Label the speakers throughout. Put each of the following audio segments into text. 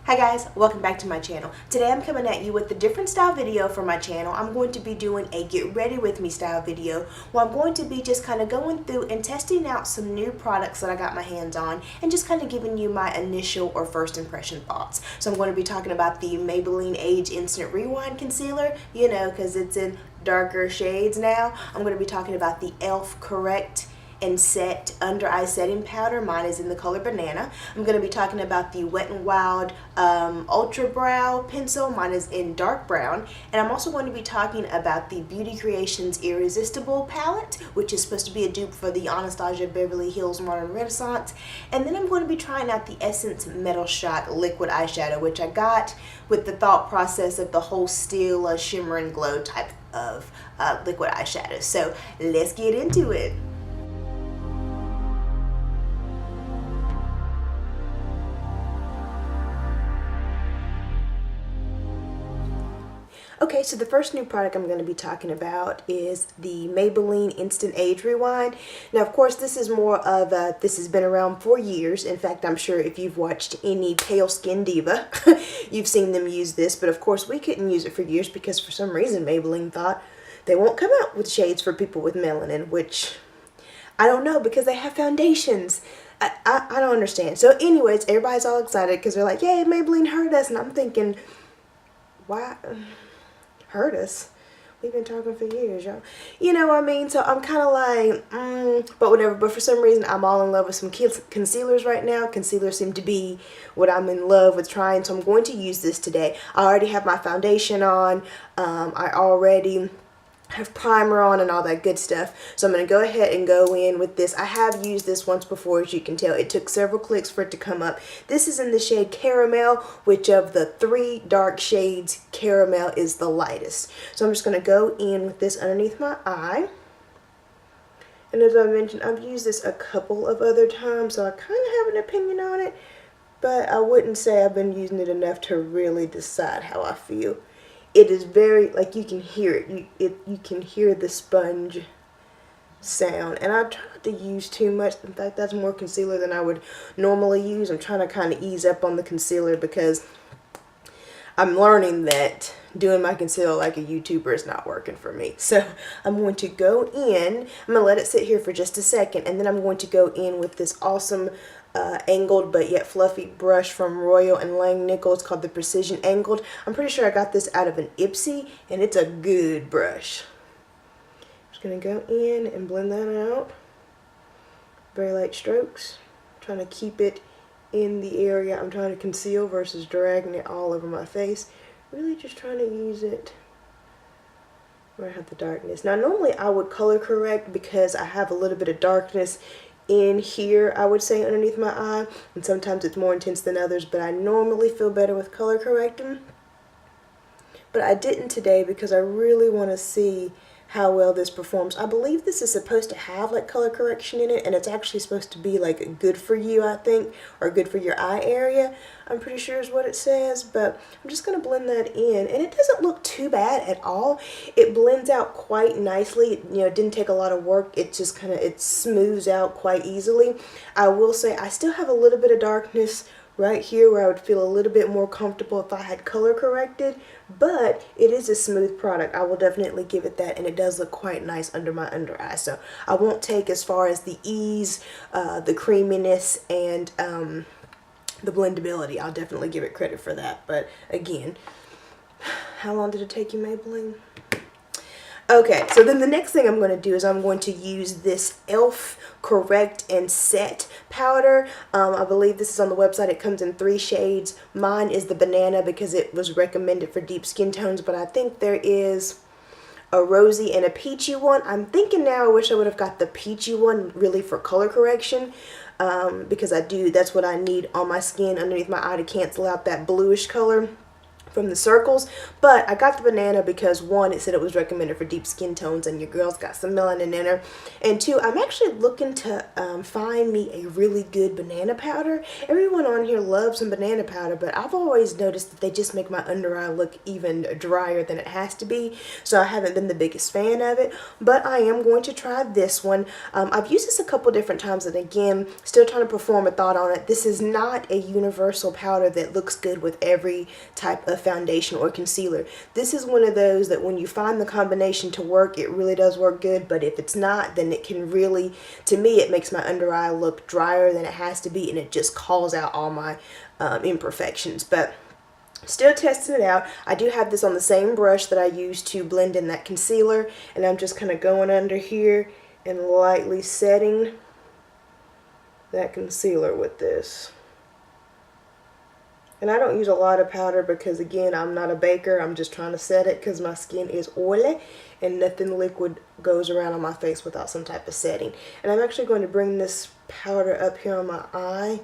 Speaker 1: Hi guys, welcome back to my channel. Today I'm coming at you with a different style video for my channel. I'm going to be doing a get ready with me style video where I'm going to be just kind of going through and testing out some new products that I got my hands on and just kind of giving you my initial or first impression thoughts. So I'm going to be talking about the Maybelline Age Instant Rewind Concealer, you know, because it's in darker shades now. I'm going to be talking about the e.l.f. Correct and Set under eye setting powder. Mine is in the color banana. I'm going to be talking about the Wet n Wild ultra brow pencil. Mine is in dark brown. And I'm also going to be talking about the Beauty Creations Irresistible palette, which is supposed to be a dupe for the Anastasia Beverly Hills Modern Renaissance. And then I'm going to be trying out the Essence Metal Shot liquid eyeshadow, which I got with the thought process of the whole steel shimmer and glow type of liquid eyeshadow. So let's get into it. Okay, so the first new product I'm going to be talking about is the Maybelline Instant Age Rewind. Now, of course, this is more of a, this has been around for years. In fact, I'm sure if you've watched any Pale Skin Diva, you've seen them use this. But of course, we couldn't use it for years because for some reason Maybelline thought they won't come out with shades for people with melanin, which I don't know because they have foundations. I don't understand. So anyways, everybody's all excited because they're like, yay, Maybelline heard us. And I'm thinking, why? Hurt us? We've been talking for years, y'all. You know what I mean? So I'm kind of like, but whatever. But for some reason, I'm all in love with some concealers right now. Concealers seem to be what I'm in love with trying. So I'm going to use this today. I already have my foundation on. I already have primer on and all that good stuff. So I'm going to go ahead and go in with this. I have used this once before, as you can tell. It took several clicks for it to come up. This is in the shade Caramel, which of the 3 dark shades, Caramel is the lightest. So I'm just going to go in with this underneath my eye. And as I mentioned, I've used this a couple of other times, so I kind of have an opinion on it, but I wouldn't say I've been using it enough to really decide how I feel. It is very, like, you can hear it. You can hear the sponge sound. And I try not to use too much. In fact, that's more concealer than I would normally use. I'm trying to kind of ease up on the concealer because I'm learning that doing my concealer like a YouTuber is not working for me. So I'm going to go in. I'm going to let it sit here for just a second. And then I'm going to go in with this awesome angled but yet fluffy brush from Royal and Langnickel. It's called the Precision Angled. I'm pretty sure I got this out of an Ipsy, and it's a good brush. I'm just going to go in and blend that out. Very light strokes. I'm trying to keep it in the area I'm trying to conceal versus dragging it all over my face. Really just trying to use it where I have the darkness. Now, normally I would color correct because I have a little bit of darkness in here, I would say, underneath my eye, and sometimes it's more intense than others, but I normally feel better with color correcting. But I didn't today because I really want to see how well this performs. I believe this is supposed to have like color correction in it, and it's actually supposed to be like good for you, I think, or good for your eye area. I'm pretty sure is what it says, but I'm just going to blend that in, and it doesn't look too bad at all. It blends out quite nicely. You know, it didn't take a lot of work. It just kind of, it smooths out quite easily. I will say I still have a little bit of darkness right here where I would feel a little bit more comfortable if I had color corrected, but it is a smooth product. I will definitely give it that, and it does look quite nice under my under eye. So I won't take as far as the ease, the creaminess, and the blendability. I'll definitely give it credit for that. But again, how long did it take you, Maybelline? Okay, so then the next thing I'm going to do is I'm going to use this e.l.f. Correct and Set powder. I believe this is on the website. It comes in 3 shades. Mine is the banana because it was recommended for deep skin tones, but I think there is a rosy and a peachy one. I'm thinking now I wish I would have got the peachy one really for color correction because that's what I need on my skin underneath my eye to cancel out that bluish color from the circles, but I got the banana because one, it said it was recommended for deep skin tones and your girl's got some melanin in her, and two, I'm actually looking to find me a really good banana powder. Everyone on here loves some banana powder, but I've always noticed that they just make my under eye look even drier than it has to be, so I haven't been the biggest fan of it, but I am going to try this one. I've used this a couple different times, and again, still trying to perform a thought on it. This is not a universal powder that looks good with every type of foundation or concealer. This is one of those that when you find the combination to work, it really does work good, but if it's not, then it can really, to me, it makes my under eye look drier than it has to be, and it just calls out all my imperfections. But still testing it out. I do have this on the same brush that I used to blend in that concealer, and I'm just kind of going under here and lightly setting that concealer with this. And I don't use a lot of powder because, again, I'm not a baker. I'm just trying to set it because my skin is oily and nothing liquid goes around on my face without some type of setting. And I'm actually going to bring this powder up here on my eye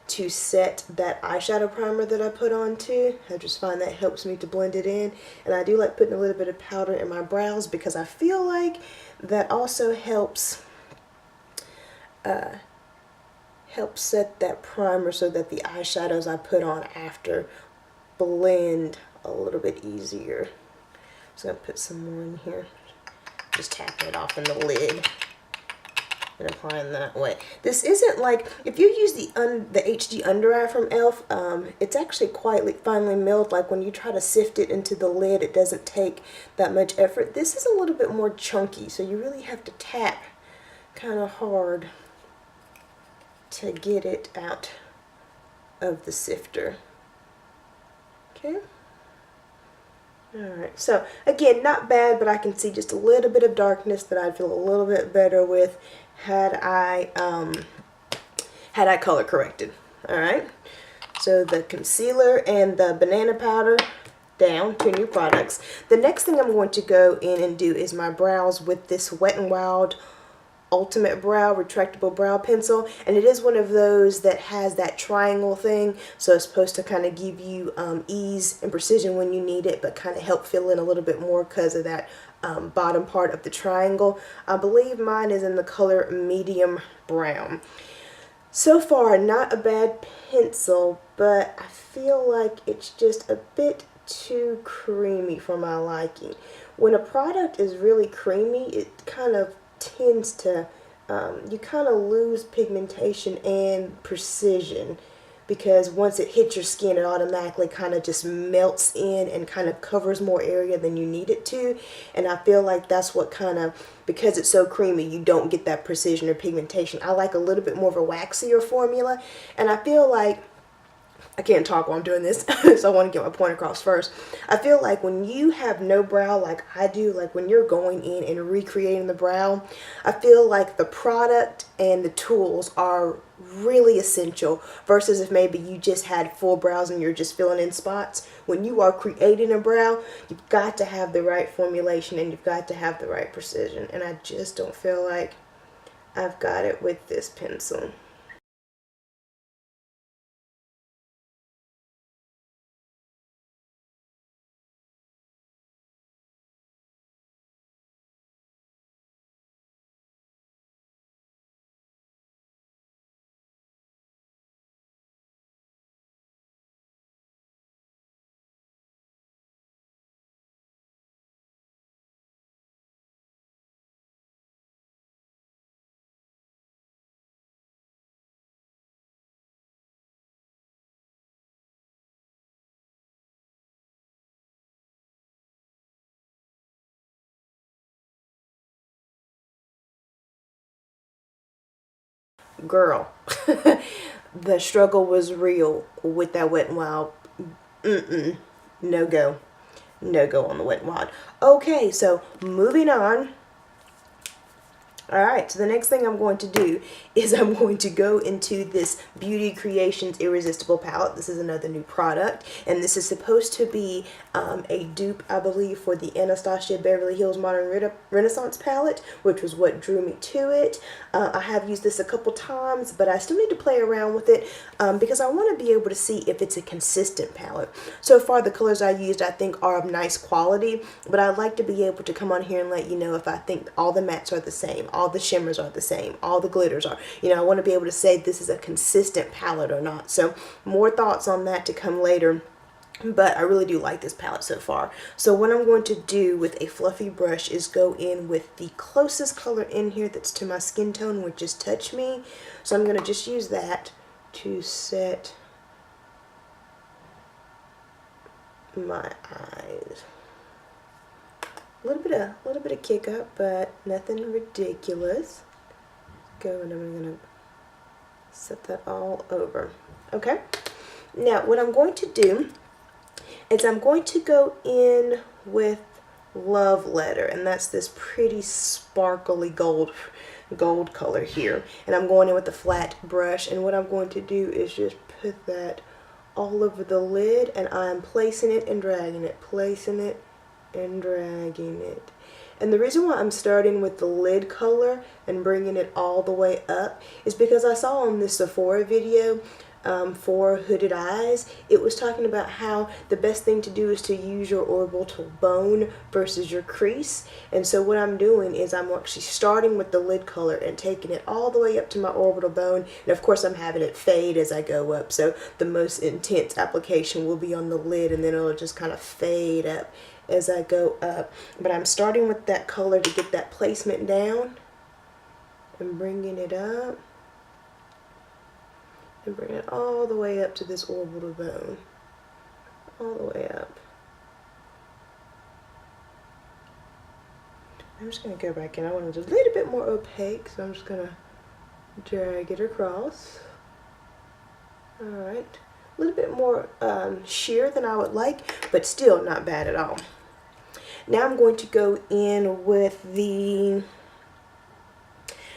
Speaker 1: to set that eyeshadow primer that I put on too. I just find that helps me to blend it in. And I do like putting a little bit of powder in my brows because I feel like that also helps set that primer so that the eyeshadows I put on after blend a little bit easier. So I'm going to put some more in here. Just tapping it off in the lid and applying that way. This isn't like, if you use the HD under eye from e.l.f., it's actually quite finely milled. Like when you try to sift it into the lid, it doesn't take that much effort. This is a little bit more chunky, so you really have to tap kind of hard to get it out of the sifter. Okay. Alright, so again, not bad, but I can see just a little bit of darkness that I'd feel a little bit better with had I color corrected. Alright, so the concealer and the banana powder down, two new products. The next thing I'm going to go in and do is my brows with this Wet n Wild Ultimate Brow retractable brow pencil, and it is one of those that has that triangle thing, so it's supposed to kind of give you ease and precision when you need it, but kind of help fill in a little bit more because of that bottom part of the triangle. I believe mine is in the color medium brown. So far, not a bad pencil, but I feel like it's just a bit too creamy for my liking. When a product is really creamy, it kind of tends to, you kind of lose pigmentation and precision, because once it hits your skin, it automatically kind of just melts in and kind of covers more area than you need it to. And I feel like that's what kind of, because it's so creamy, you don't get that precision or pigmentation. I like a little bit more of a waxier formula, and I feel like, I can't talk while I'm doing this, so I want to get my point across first. I feel like when you have no brow like I do, like when you're going in and recreating the brow, I feel like the product and the tools are really essential versus if maybe you just had full brows and you're just filling in spots. When you are creating a brow, you've got to have the right formulation and you've got to have the right precision, and I just don't feel like I've got it with this pencil. Girl, the struggle was real with that Wet n Wild. No go. No go on the Wet n Wild. Okay, so moving on. Alright, so the next thing I'm going to do is I'm going to go into this Beauty Creations Irresistible palette. This is another new product, and this is supposed to be a dupe, I believe, for the Anastasia Beverly Hills Modern Renaissance palette, which was what drew me to it. I have used this a couple times, but I still need to play around with it because I want to be able to see if it's a consistent palette. So far, the colors I used, I think, are of nice quality, but I'd like to be able to come on here and let you know if I think all the mattes are the same, all the shimmers are the same, all the glitters are. You know, I want to be able to say this is a consistent palette or not. So more thoughts on that to come later. But I really do like this palette so far. So what I'm going to do with a fluffy brush is go in with the closest color in here that's to my skin tone, which is Touch Me. So I'm going to just use that to set my eyes. A little bit of kick up, but nothing ridiculous. Go, and I'm going to set that all over. Okay. Now what I'm going to do is I'm going to go in with Love Letter, and that's this pretty sparkly gold color here. And I'm going in with a flat brush, and what I'm going to do is just put that all over the lid, and I'm placing it and dragging it, placing it and dragging it. And the reason why I'm starting with the lid color and bringing it all the way up is because I saw on this Sephora video for hooded eyes, it was talking about how the best thing to do is to use your orbital bone versus your crease. And so what I'm doing is I'm actually starting with the lid color and taking it all the way up to my orbital bone, and of course I'm having it fade as I go up, so the most intense application will be on the lid, and then it'll just kind of fade up as I go up. But I'm starting with that color to get that placement down and bringing it up and bring it all the way up to this orbital bone, all the way up. I'm just going to go back in. I want it a little bit more opaque, so I'm just going to drag it across. Alright, a little bit more sheer than I would like, but still not bad at all. Now I'm going to go in with the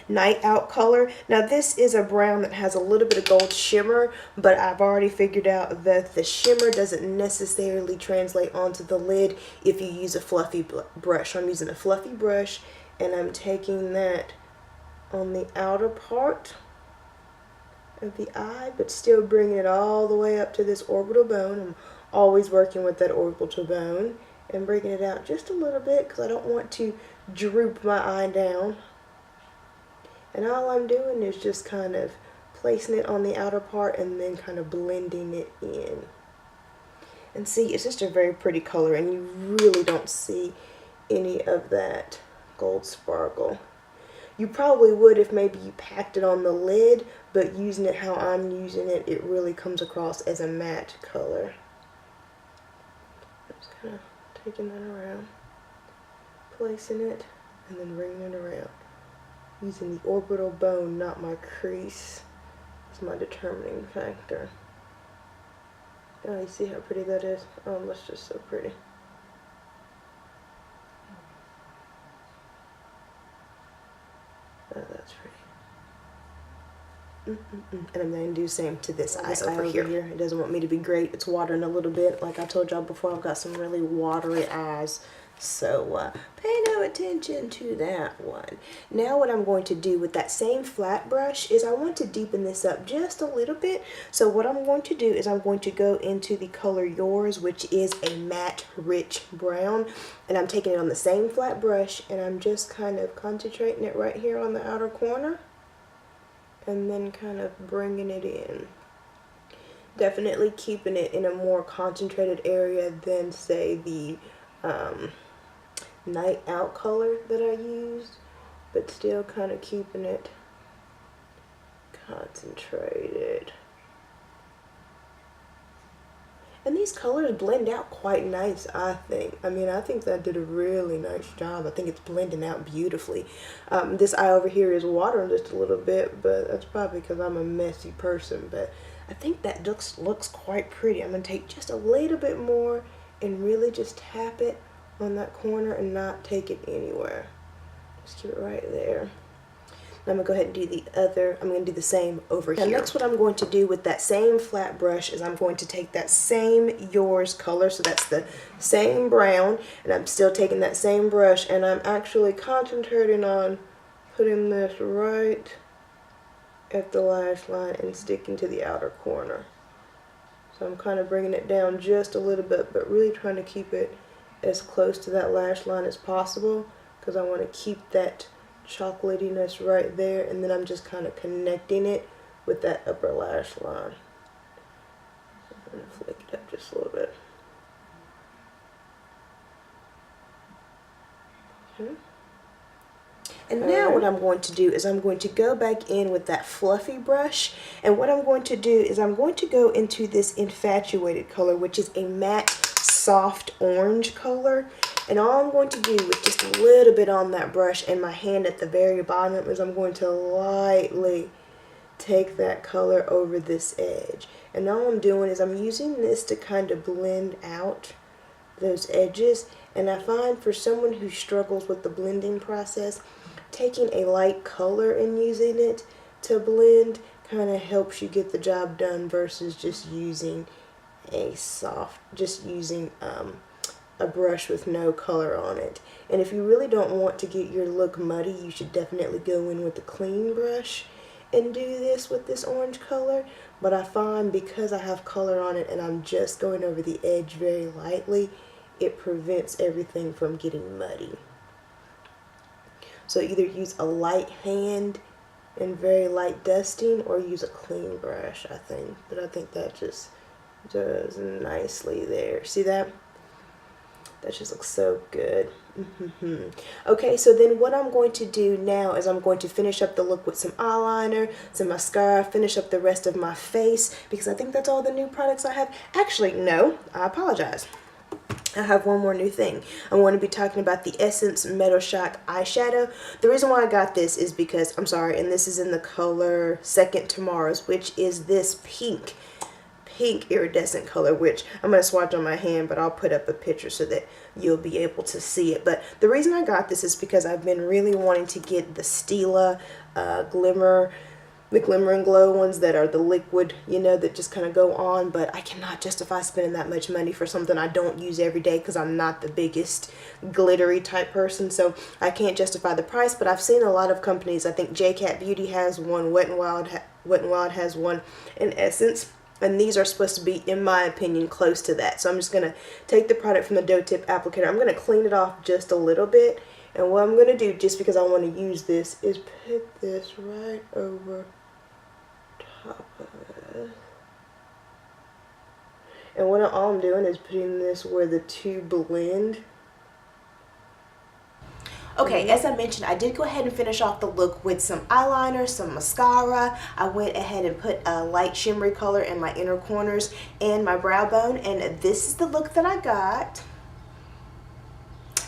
Speaker 1: Night Out color. Now this is a brown that has a little bit of gold shimmer, but I've already figured out that the shimmer doesn't necessarily translate onto the lid if you use a fluffy brush. So I'm using a fluffy brush, and I'm taking that on the outer part of the eye, but still bringing it all the way up to this orbital bone. I'm always working with that orbital bone and breaking it out just a little bit because I don't want to droop my eye down. And all I'm doing is just kind of placing it on the outer part and then kind of blending it in. And see, it's just a very pretty color, and you really don't see any of that gold sparkle. You probably would if maybe you packed it on the lid, but using it how I'm using it, it really comes across as a matte color. I'm just kind of taking that around, placing it, and then bringing it around. Using the orbital bone, not my crease, is my determining factor. Oh, you see how pretty that is? Oh, that's just so pretty. Oh, that's pretty. And I'm going to do the same to this eye over here. It doesn't want me to be great. It's watering a little bit. Like I told y'all before, I've got some really watery eyes. So pay no attention to that one. Now what I'm going to do with that same flat brush is I want to deepen this up just a little bit. So what I'm going to do is I'm going to go into the color Yours, which is a matte rich brown, and I'm taking it on the same flat brush, and I'm just kind of concentrating it right here on the outer corner and then kind of bringing it in. Definitely keeping it in a more concentrated area than, say, the Night Out color that I used, but still kind of keeping it concentrated. And these colors blend out quite nice, I think. I mean, I think that did a really nice job. I think it's blending out beautifully. This eye over here is watering just a little bit, but that's probably because I'm a messy person. But I think that looks quite pretty. I'm going to take just a little bit more and really just tap it on that corner and not take it anywhere. Just keep it right there. I'm going to go ahead and do the other. I'm going to do the same over here. Next, what I'm going to do with that same flat brush is I'm going to take that same Yours color, so that's the same brown, and I'm still taking that same brush, and I'm actually concentrating on putting this right at the lash line and sticking to the outer corner. So I'm kind of bringing it down just a little bit, but really trying to keep it as close to that lash line as possible, because I want to keep that chocolatiness right there, and then I'm just kind of connecting it with that upper lash line. I'm going to flick it up just a little bit. Okay. And now what I'm going to do is I'm going to go back in with that fluffy brush, and what I'm going to do is I'm going to go into this Infatuated color, which is a matte soft orange color, and all I'm going to do with just a little bit on that brush and my hand at the very bottom is I'm going to lightly take that color over this edge, and all I'm doing is I'm using this to kind of blend out those edges. And I find for someone who struggles with the blending process, taking a light color and using it to blend kind of helps you get the job done versus just using a a brush with no color on it. And if you really don't want to get your look muddy, you should definitely go in with a clean brush and do this with this orange color. But I find because I have color on it and I'm just going over the edge very lightly, it prevents everything from getting muddy. So either use a light hand and very light dusting, or use a clean brush, I think. But I think that just does nicely there. See that? That just looks so good. Okay, so then what I'm going to do now is I'm going to finish up the look with some eyeliner, some mascara, finish up the rest of my face, because I think that's all the new products I have. Actually, no, I apologize. I have one more new thing. I'm going to be talking about the Essence Metal Shock eyeshadow. The reason why I got this is because, and this is in the color Second Tomorrow's, which is this pink iridescent color, which I'm going to swatch on my hand, but I'll put up a picture so that you'll be able to see it. But the reason I got this is because I've been really wanting to get the Stila Glimmer and Glow ones that are the liquid, you know, that just kind of go on, but I cannot justify spending that much money for something I don't use every day because I'm not the biggest glittery type person, so I can't justify the price. But I've seen a lot of companies. I think JCat Beauty has one, Wet n Wild has one, and Essence. And these are supposed to be, in my opinion, close to that. So I'm just going to take the product from the doe tip applicator. I'm going to clean it off just a little bit. And what I'm going to do, just because I want to use this, is put this right over top of it. And all I'm doing is putting this where the two blend. Okay, as I mentioned, I did go ahead and finish off the look with some eyeliner, some mascara. I went ahead and put a light shimmery color in my inner corners and my brow bone, and this is the look that I got.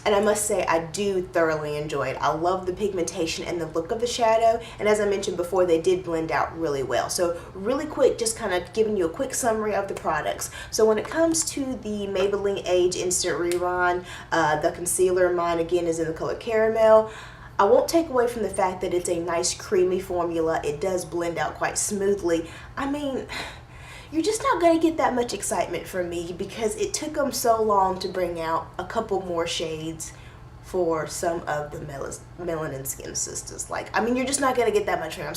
Speaker 1: And I must say, I do thoroughly enjoy it. I love the pigmentation and the look of the shadow. And as I mentioned before, they did blend out really well. So really quick, just kind of giving you a quick summary of the products. So when it comes to the Maybelline Age Instant Rewind, the concealer, mine again is in the color Caramel. I won't take away from the fact that it's a nice creamy formula. It does blend out quite smoothly. I mean, you're just not going to get that much excitement from me because it took them so long to bring out a couple more shades for some of the melanin skin sisters. Like, I mean, you're just not going to get that much from me.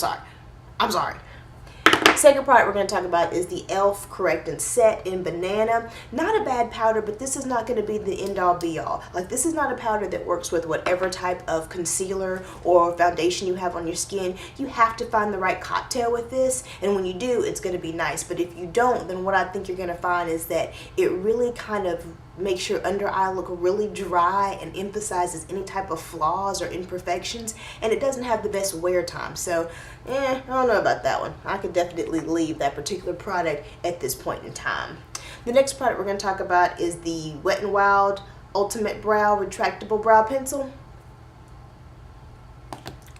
Speaker 1: I'm sorry. Second product we're going to talk about is the e.l.f. Correcting Set in Banana. Not a bad powder, but this is not going to be the end-all be-all. Like, this is not a powder that works with whatever type of concealer or foundation you have on your skin. You have to find the right cocktail with this, and when you do, it's going to be nice. But if you don't, then what I think you're going to find is that it really kind of makes your under eye look really dry and emphasizes any type of flaws or imperfections, and it doesn't have the best wear time. So I don't know about that one. I could definitely leave that particular product at this point in time. The next product we're going to talk about is the Wet n Wild Ultimate Brow Retractable Brow Pencil.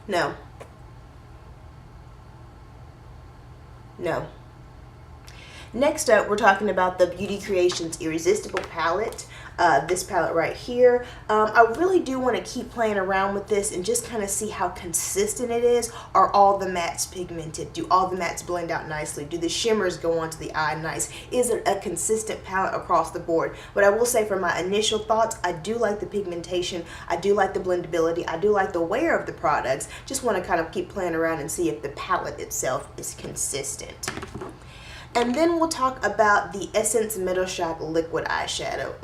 Speaker 1: No. Next up, we're talking about the Beauty Creations Irresistible palette. This palette right here. I really do want to keep playing around with this and just kind of see how consistent it is. Are all the mattes pigmented? Do all the mattes blend out nicely? Do the shimmers go onto the eye nice? Is it a consistent palette across the board? But I will say, for my initial thoughts, I do like the pigmentation. I do like the blendability. I do like the wear of the products. Just want to kind of keep playing around and see if the palette itself is consistent. And then we'll talk about the Essence Metal Shock Liquid Eyeshadow.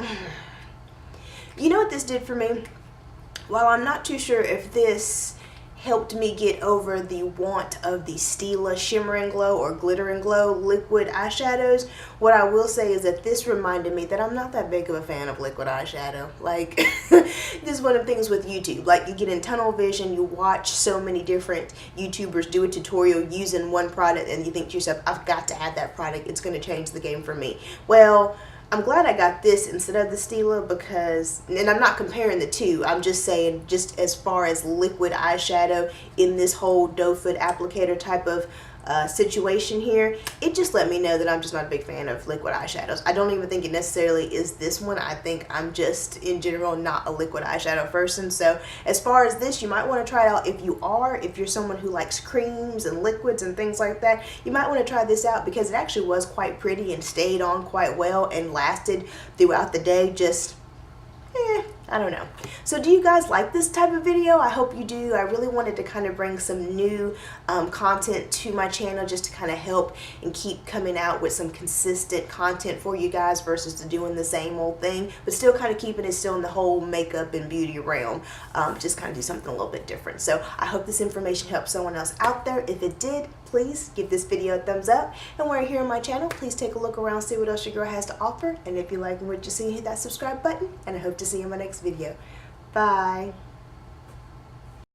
Speaker 1: You know what this did for me? While I'm not too sure if this helped me get over the want of the Stila Shimmer and Glow or Glitter and Glow liquid eyeshadows, what I will say is that this reminded me that I'm not that big of a fan of liquid eyeshadow. Like, this is one of the things with YouTube. Like, you get in tunnel vision, you watch so many different YouTubers do a tutorial using one product, and you think to yourself, I've got to have that product. It's going to change the game for me. Well, I'm glad I got this instead of the Stila because, and I'm not comparing the two, I'm just saying, just as far as liquid eyeshadow in this whole doe foot applicator type of situation here, it just let me know that I'm just not a big fan of liquid eyeshadows. I don't even think it necessarily is this one. I think I'm just, in general, not a liquid eyeshadow person. So as far as this, you might want to try it out if you are. If you're someone who likes creams and liquids and things like that, you might want to try this out because it actually was quite pretty and stayed on quite well and lasted throughout the day. Just, I don't know. So do you guys like this type of video? I hope you do. I really wanted to kind of bring some new content to my channel just to kind of help and keep coming out with some consistent content for you guys versus doing the same old thing, but still kind of keeping it still in the whole makeup and beauty realm. Just kind of do something a little bit different. So I hope this information helps someone else out there. If it did, please give this video a thumbs up. And while you're here on my channel, please take a look around, see what else your girl has to offer. And if you like what you see, hit that subscribe button. And I hope to see you in my next video. Bye.